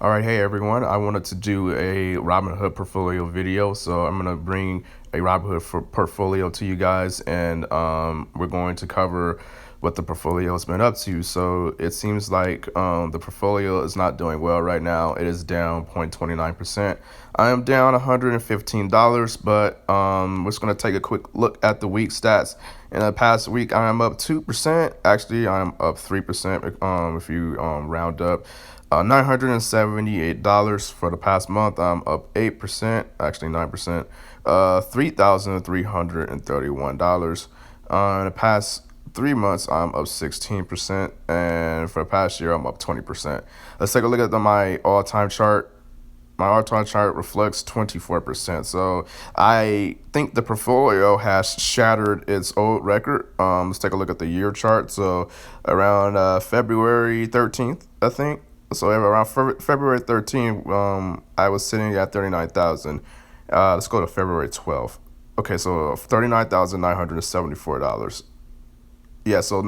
All right, hey everyone. I wanted to do a Robinhood portfolio video, so I'm gonna bring a Robinhood portfolio to you guys, and we're going to cover what the portfolio has been up to. So it seems like the portfolio is not doing well right now. It is down 0.29%. I am down $115, but we're just gonna take a quick look at the week stats. In the past week, I am up 2%. Actually, I am up 3%. If you round up. $978 for the past month. I'm up 8%, actually 9%. $3,331. In the past 3 months, I'm up 16%, and for the past year, I'm up 20%. Let's take a look at my all-time chart. My all-time chart reflects 24%. So I think the portfolio has shattered its old record. Let's take a look at the year chart. So around February 13th, I think. So around February 13th, I was sitting at 39,000. Let's go to February 12th. Okay, so $39,974. Yeah, so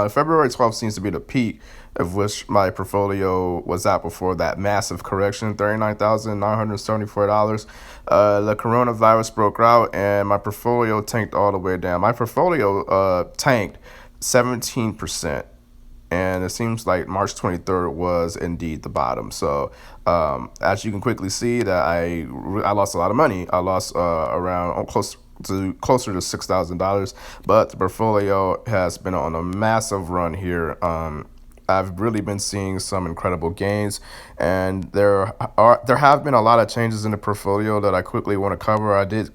February 12th seems to be the peak of which my portfolio was at before that massive correction, $39,974. The coronavirus broke out and my portfolio tanked all the way down. My portfolio tanked 17%. And it seems like March 23rd was indeed the bottom. So as you can quickly see, that I lost a lot of money. I lost around closer to $6,000, but the portfolio has been on a massive run here. I've really been seeing some incredible gains, and there have been a lot of changes in the portfolio that I quickly want to cover. I did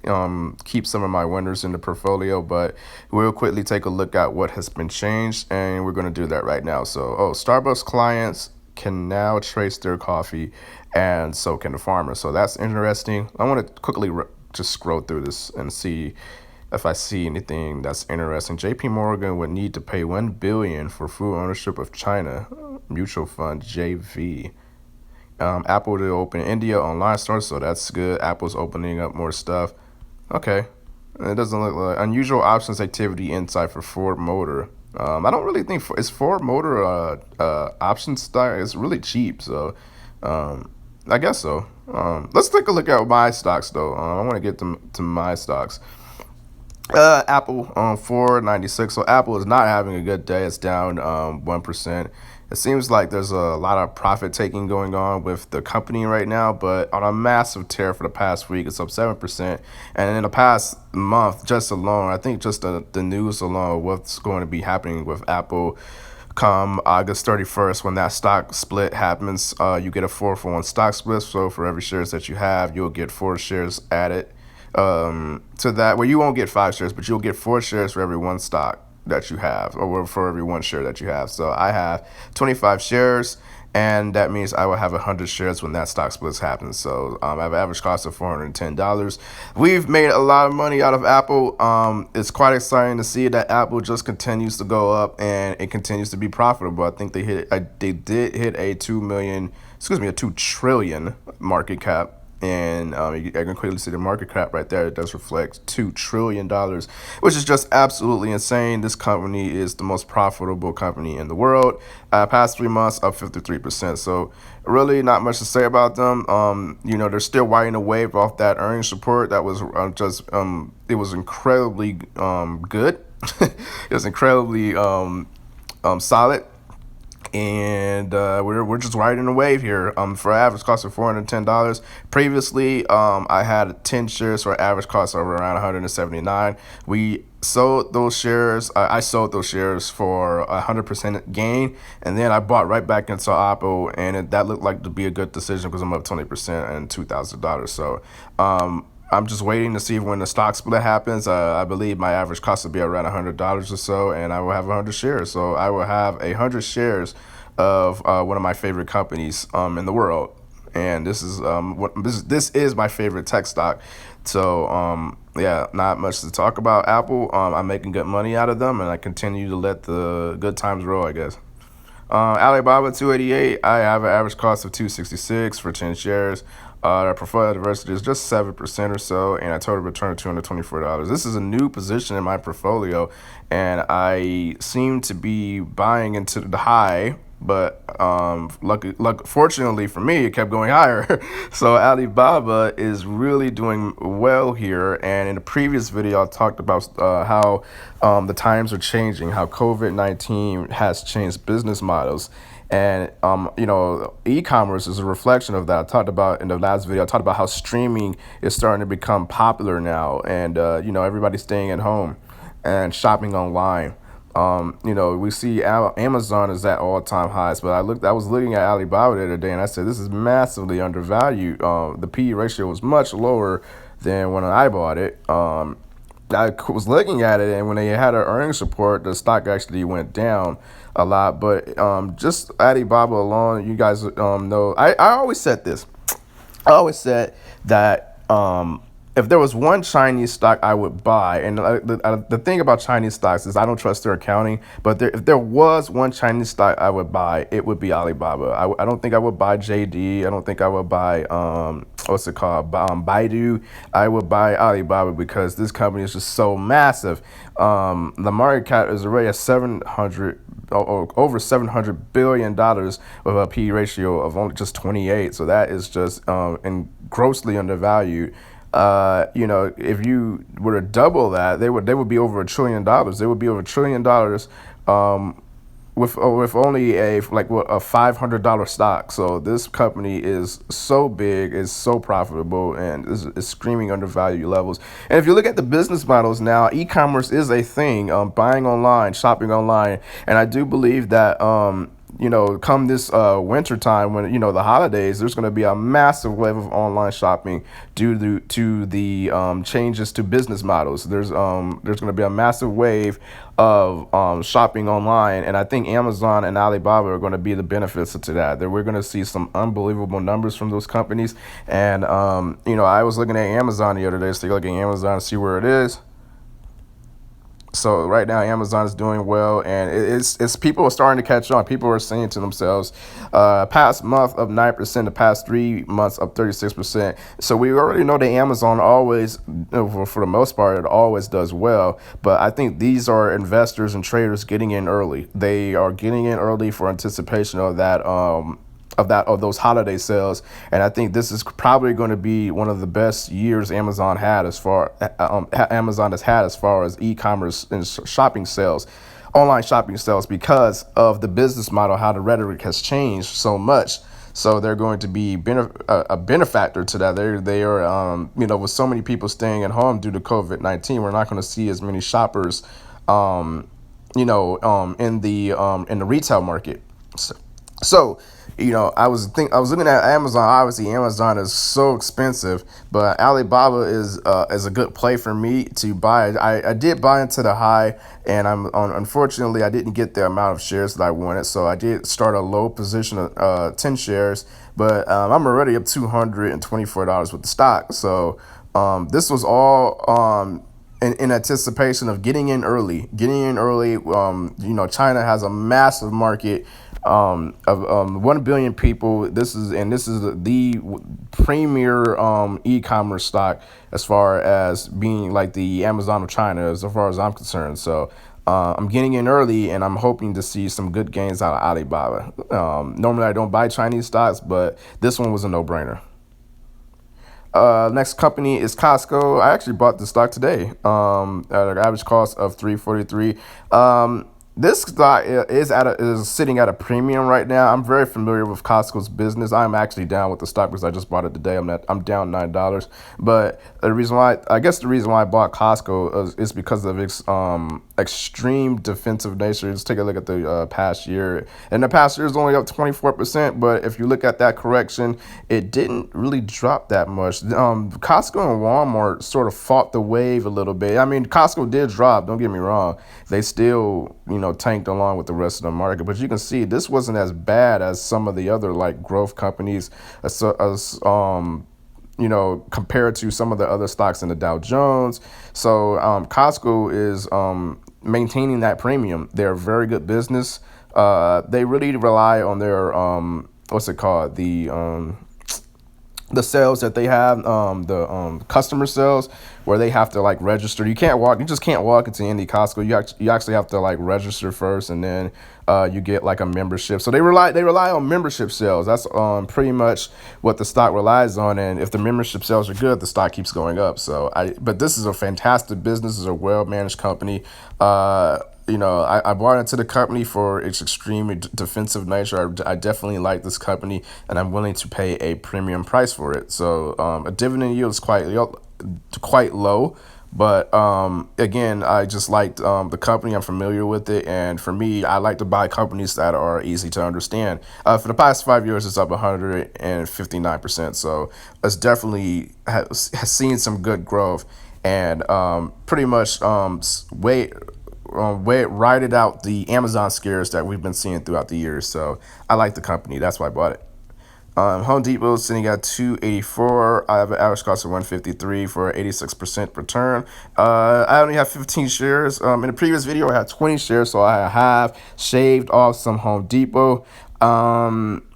keep some of my winners in the portfolio, but we'll quickly take a look at what has been changed, and we're going to do that right now. So, Starbucks clients can now trace their coffee, and so can the farmer. So that's interesting. I want to quickly just scroll through this and see if I see anything that's interesting. JP Morgan would need to pay $1 billion for full ownership of China Mutual Fund JV. Apple to open India online store, so that's good. Apple's opening up more stuff. Okay. It doesn't look like unusual options activity inside for Ford Motor. I don't really think is Ford Motor option stock. It's really cheap, so I guess so. Let's take a look at my stocks though. I want to get to my stocks. Apple on 496. So Apple is not having a good day. It's down 1%. It seems like there's a lot of profit taking going on with the company right now, but on a massive tear for the past week, it's up 7%. And in the past month, just alone, I think just the news alone, what's going to be happening with Apple come August 31st when that stock split happens. You get a 4-for-1 stock split. So for every shares that you have, you'll get 4 shares added to that. Well, you won't get 5 shares, but you'll get 4 shares for every one stock that you have, or for every 1 share that you have. So I have 25 shares, and that means I will have 100 shares when that stock split happens. So I have an average cost of $410. We've made a lot of money out of Apple. It's quite exciting to see that Apple just continues to go up and it continues to be profitable. I think they did hit a 2 trillion market cap. And I can clearly see the market cap right there. It does reflect $2 trillion, which is just absolutely insane. This company is the most profitable company in the world. Past 3 months, up 53%. So really not much to say about them. They're still riding a wave off that earnings report. That was it was incredibly good. It was incredibly solid. And we're just riding a wave here. For an average cost of $410. Previously, I had 10 shares for an average cost of around $179. We sold those shares. I sold those shares for 100% gain, and then I bought right back into Apple, and that looked like to be a good decision because I'm up 20% and $2,000. So. I'm just waiting to see when the stock split happens. I believe my average cost will be around $100 or so, and I will have 100 shares. So I will have 100 shares of one of my favorite companies in the world. And this is this is my favorite tech stock. So yeah, not much to talk about Apple. I'm making good money out of them, and I continue to let the good times roll, I guess. Alibaba 288. I have an average cost of 266 for 10 shares. Our portfolio diversity is just 7% or so, and a total return of $224. This is a new position in my portfolio, and I seem to be buying into the high but fortunately for me, it kept going higher. So Alibaba is really doing well here. And in the previous video, I talked about how the times are changing, how COVID-19 has changed business models. And e-commerce is a reflection of that. I talked about in the last video. I talked about how streaming is starting to become popular now, and everybody's staying at home and shopping online. We see Amazon is at all-time highs, but I was looking at Alibaba the other day, and I said this is massively undervalued. The PE ratio was much lower than when I bought it. I was looking at it, and when they had an earnings report, the stock actually went down a lot. But just Alibaba alone, you guys know, I always said this. I always said that if there was one Chinese stock I would buy, and the thing about Chinese stocks is I don't trust their accounting, but if there was one Chinese stock I would buy, it would be Alibaba. I don't think I would buy JD. I don't think I would buy, what's it called, Baidu. I would buy Alibaba because this company is just so massive. The market cap is already at over $700 billion with a P ratio of only just 28. So that is just grossly undervalued. If you were to double that, they would be over $1 trillion. They would be over $1 trillion with only a $500 stock. So this company is so big, is so profitable, and is screaming undervalued levels. And if you look at the business models now, e-commerce is a thing. Buying online, shopping online, and I do believe that come this winter time when the holidays, there's going to be a massive wave of online shopping due to the changes to business models. There's going to be a massive wave of shopping online, and I think Amazon and Alibaba are going to be the benefits to that. That we're going to see some unbelievable numbers from those companies. And I was looking at Amazon the other day, so take a look at Amazon and see where it is. So right now, Amazon is doing well, and it's people are starting to catch on. People are saying to themselves, past month of 9%, the past 3 months of 36%. So we already know that Amazon always, for the most part, it always does well. But I think these are investors and traders getting in early. They are getting in early for anticipation of that. Of those holiday sales, and I think this is probably going to be one of the best years Amazon has had as far as e-commerce and shopping sales, online shopping sales, because of the business model, how the rhetoric has changed so much. So they're going to be a benefactor to that. They are with so many people staying at home due to COVID-19, we're not going to see as many shoppers in the retail market. So I was looking at Amazon. Obviously, Amazon is so expensive, but Alibaba is a good play for me to buy. I did buy into the high, and unfortunately I didn't get the amount of shares that I wanted. So I did start a low position of 10 shares, but I'm already up $224 with the stock. So this was all in anticipation of getting in early. China has a massive market of 1 billion people. This is the premier e-commerce stock as far as being like the Amazon of China, as far as I'm concerned. So I'm getting in early, and I'm hoping to see some good gains out of Alibaba. Normally I don't buy Chinese stocks, but this one was a no-brainer. Next company is Costco. I actually bought the stock today at an average cost of $3.43. This stock is sitting at a premium right now. I'm very familiar with Costco's business. I'm actually down with the stock because I just bought it today. I'm down $9. But the reason why I bought Costco is because of its extreme defensive nature. Just take a look at the past year. And the past year is only up 24%. But if you look at that correction, it didn't really drop that much. Costco and Walmart sort of fought the wave a little bit. I mean, Costco did drop. Don't get me wrong. They still tanked along with the rest of the market, but you can see this wasn't as bad as some of the other like growth companies, compared to some of the other stocks in the Dow Jones. So Costco is maintaining that premium. They're a very good business. They really rely on their the sales that they have, the customer sales, where they have to like register. You can't walk. You just can't walk into any Costco. You actually have to like register first, and then you get like a membership. So they rely on membership sales. That's pretty much what the stock relies on. And if the membership sales are good, the stock keeps going up. But this is a fantastic business. It's a well managed company. I bought into the company for its extremely defensive nature. I definitely like this company, and I'm willing to pay a premium price for it. So a dividend yield is quite low, but again, I just liked the company. I'm familiar with it, and for me, I like to buy companies that are easy to understand. For the past 5 years, it's up 159%. So it's definitely has seen some good growth, and pretty much ride out the Amazon scares that we've been seeing throughout the years. So I like the company. That's why I bought it. Home Depot is sitting at 284. I have an average cost of 153 for an 86% return. I only have 15 shares. In the previous video, I had 20 shares, so I have shaved off some Home Depot.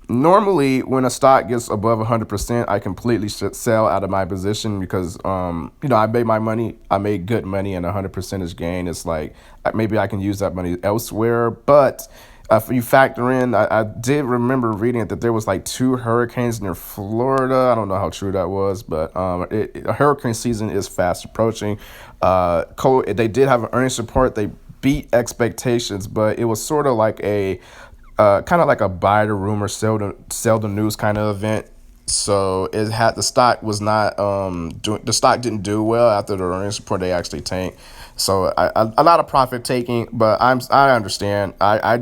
Normally, when a stock gets above 100%, I completely should sell out of my position because, I made my money. I made good money, and 100% is gain. It's like maybe I can use that money elsewhere, but if you factor in, I did remember reading it that there was like two hurricanes near Florida. I don't know how true that was, but hurricane season is fast approaching. They did have an earnings report. They beat expectations, but it was sort of like a kind of like a buy the rumor, sell the news kind of event. So it had the stock was not the stock didn't do well after the earnings report. They actually tanked. So a lot of profit taking, but I understand. I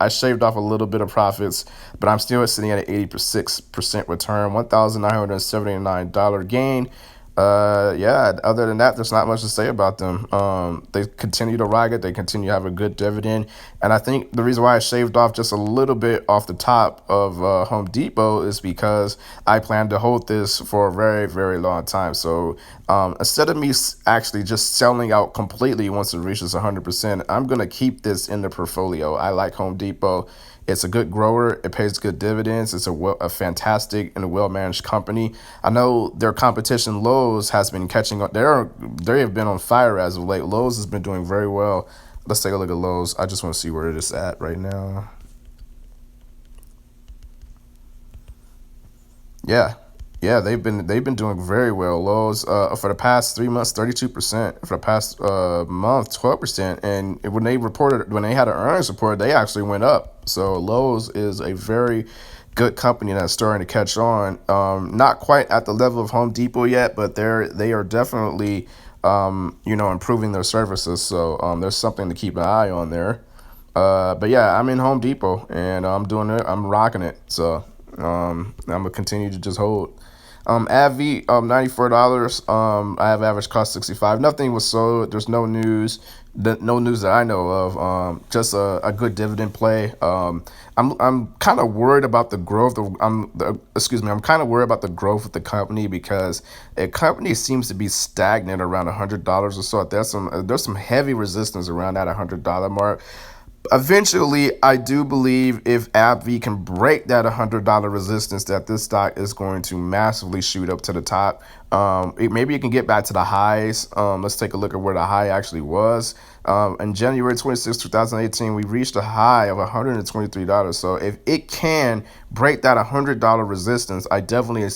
shaved off a little bit of profits, but I'm still sitting at an 86% return, $1,979 gain. Yeah, other than that, there's not much to say about them. They continue to ride it. They continue to have a good dividend. And I think the reason why I shaved off just a little bit off the top of Home Depot is because I plan to hold this for a very, very long time. So instead of me actually just selling out completely once it reaches 100%, I'm going to keep this in the portfolio. I like Home Depot. It's a good grower. It pays good dividends. It's a fantastic and a well-managed company. I know their competition, Lowe's, has been catching up. They have been on fire as of late. Lowe's has been doing very well. Let's take a look at Lowe's. I just want to see where it is at right now. Yeah, yeah, they've been doing very well. Lowe's for the past 3 months, 32%. For the past month, 12%. And when they had an earnings report, they actually went up. So Lowe's is a very good company that's starting to catch on. Not quite at the level of Home Depot yet, but they are definitely improving their services. So there's something to keep an eye on there. But yeah, I'm in Home Depot and I'm doing it. I'm rocking it. So I'm gonna continue to just hold. AbbVie, $94. I have average cost 65. Nothing was sold. There's no news. No news that I know of. Just a good dividend play. I'm kind of worried about the growth. I'm kind of worried about the growth of the company because a company seems to be stagnant around $100 or so. There's some heavy resistance around that $100 mark. Eventually, I do believe if AbbVie can break that $100 resistance, that this stock is going to massively shoot up to the top. Maybe it can get back to the highs. Let's take a look at where the high actually was. In January 2018, we reached a high of $123. So if it can break that $100 resistance, I definitely am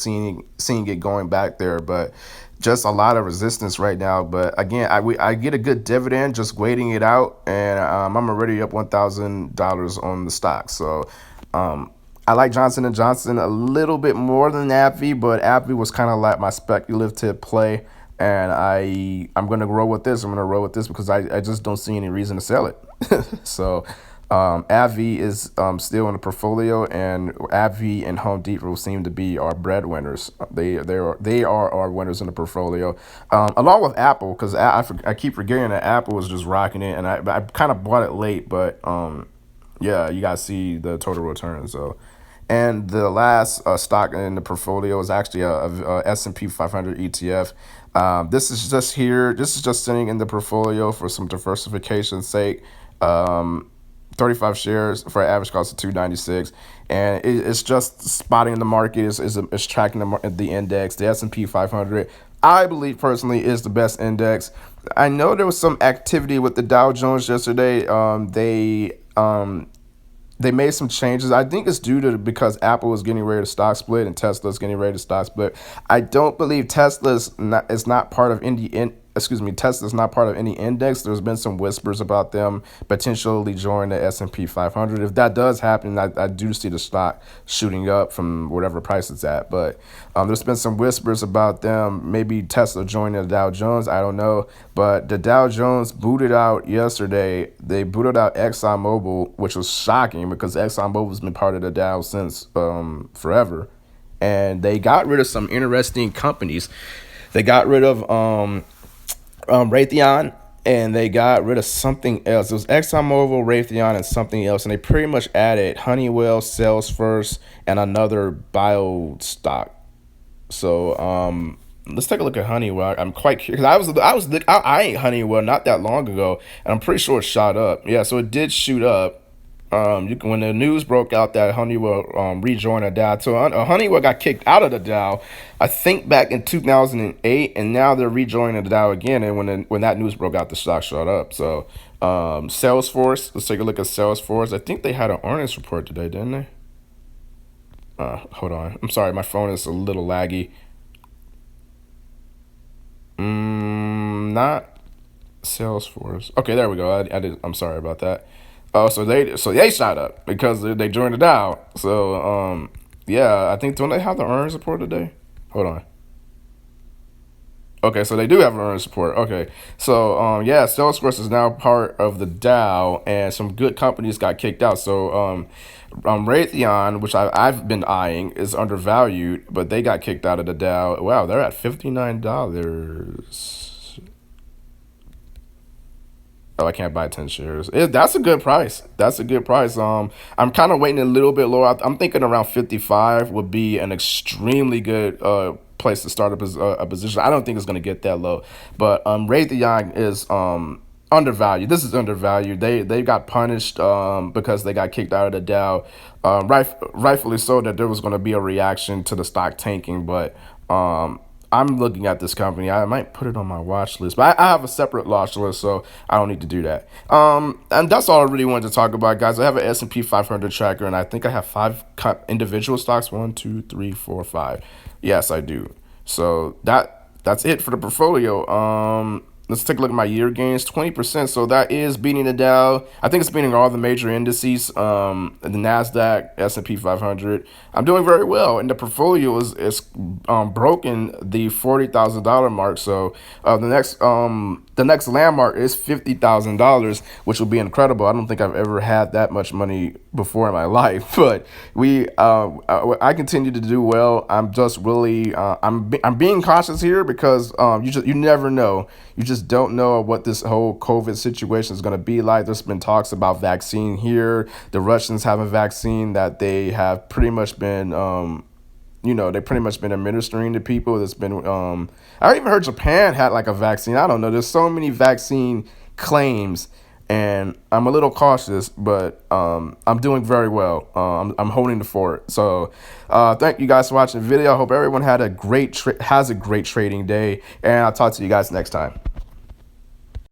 seeing it going back there. But just a lot of resistance right now. But again, I get a good dividend just waiting it out, and I'm already up $1,000 on the stock. So I like Johnson & Johnson a little bit more than AbbVie, but AbbVie was kind of like my speculative play, and I'm going to grow with this. I'm going to roll with this because I just don't see any reason to sell it. So AbbVie is still in the portfolio, and AbbVie and Home Depot seem to be our breadwinners. They are our winners in the portfolio, along with Apple, because I keep forgetting that Apple is just rocking it, and I kind of bought it late, but yeah, you guys see the total return. So, and the last stock in the portfolio is actually a S&P 500 ETF. This is just here. This is just sitting in the portfolio for some diversification's sake. 35 shares for an average cost of 296, and it's just spotting the market. Is tracking the index. The S&P 500, I believe personally, is the best index. I know there was some activity with the Dow Jones yesterday. They made some changes. I think it's due to because Apple is getting ready to stock split and Tesla's getting ready to stock split. I don't believe Tesla's not part of Tesla's not part of any index. There's been some whispers about them potentially joining the S&P 500. If that does happen, I do see the stock shooting up from whatever price it's at. But there's been some whispers about them, maybe Tesla joining the Dow Jones. I don't know. But the Dow Jones booted out yesterday. They booted out ExxonMobil, which was shocking because ExxonMobil's been part of the Dow since forever. And they got rid of some interesting companies. They got rid of Raytheon, and they got rid of something else. It was ExxonMobil, Raytheon, and something else, and they pretty much added Honeywell, Salesforce, and another bio stock. So let's take a look at Honeywell. I'm quite curious because I ate Honeywell not that long ago, and I'm pretty sure it shot up. Yeah, so it did shoot up. When the news broke out that Honeywell rejoined the Dow, so Honeywell got kicked out of the Dow, I think back in 2008, and now they're rejoining the Dow again. And when that news broke out, the stock shot up. So Salesforce, let's take a look at Salesforce. I think they had an earnings report today, didn't they? Hold on, I'm sorry, my phone is a little laggy. Not Salesforce. Okay, there we go. I'm sorry about that. Oh, so they shot up because they joined the Dow. So yeah, I think don't they have the earnings report today? Hold on. Okay, so they do have an earnings report. Okay, so yeah, Salesforce is now part of the Dow, and some good companies got kicked out. So Raytheon, which I've been eyeing, is undervalued, but they got kicked out of the Dow. Wow, they're at $59. Oh, I can't buy 10 shares. That's a good price. That's a good price. I'm kind of waiting a little bit lower. I'm thinking around 55 would be an extremely good place to start a position. I don't think it's going to get that low, but Raytheon is undervalued. This is undervalued. They got punished because they got kicked out of the Dow. Rightfully so, that there was going to be a reaction to the stock tanking, but I'm looking at this company. I might put it on my watch list, but I have a separate watch list, so I don't need to do that. And that's all I really wanted to talk about, guys. I have an S&P 500 tracker, and I think I have 5 individual stocks. 1, 2, 3, 4, 5. Yes, I do. So that's it for the portfolio. Let's take a look at my year gains, 20%. So that is beating the Dow. I think it's beating all the major indices, the NASDAQ, S&P 500. I'm doing very well, and the portfolio is broken the $40,000 mark. So the next landmark is $50,000, which will be incredible. I don't think I've ever had that much money before in my life, but I continue to do well. I'm just really I'm being cautious here because you never know. You just don't know what this whole COVID situation is going to be like. There's been talks about vaccine here. The Russians have a vaccine that they have pretty much been they pretty much been administering to people. There's been I even heard Japan had like a vaccine. I don't know. There's so many vaccine claims, and I'm a little cautious, but I'm doing very well. I'm holding the fort. So thank you guys for watching the video. I hope everyone has a great trading day, and I'll talk to you guys next time.